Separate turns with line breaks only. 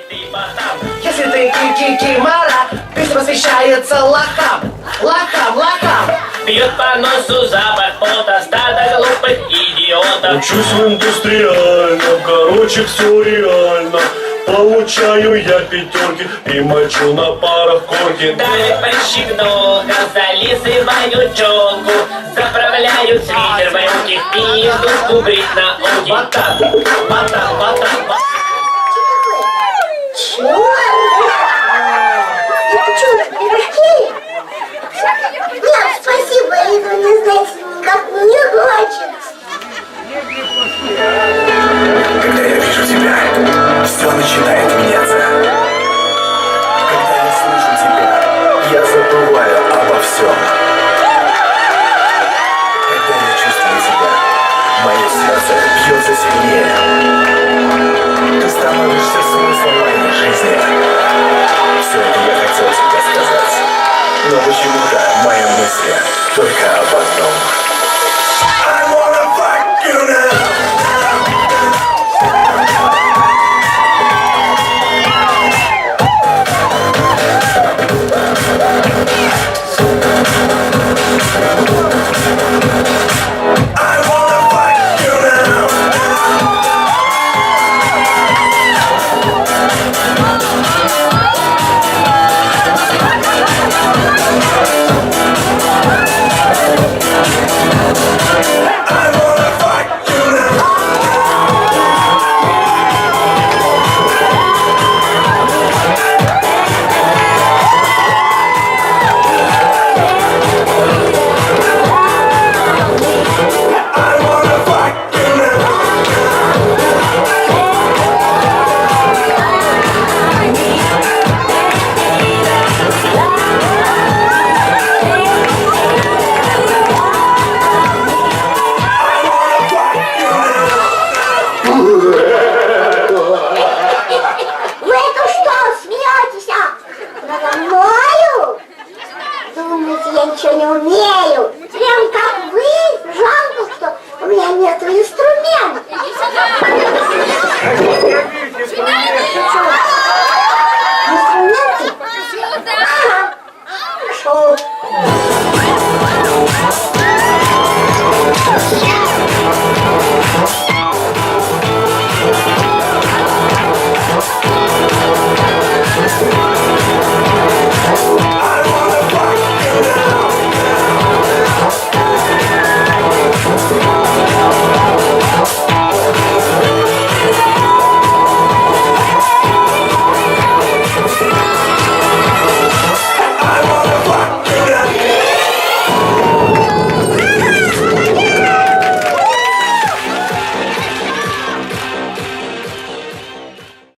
Если ты ки-ки-кимара, песня посвящается лохам. Лохам.
Бьет по носу запах пота, стадо глупых идиотов.
Учусь в индустриальном, короче, все реально. Получаю я пятерки и мочу на парах корки.
Давит подщипнулка, зализываю челку. Заправляю свитер в брюки и иду брить на уги.
Батан.
Чего? Девчонки, прирастили? Нет, спасибо, этого не знаете, никак не хочется.
Когда я вижу тебя, все начинает меняться. Когда я слышу тебя, я забываю обо всем. Когда я чувствую тебя, мое сердце бьется сильнее. Ты становишься смыслом моей жизни. Все это я хотел тебе сказать. Но почему-то мои мысли только об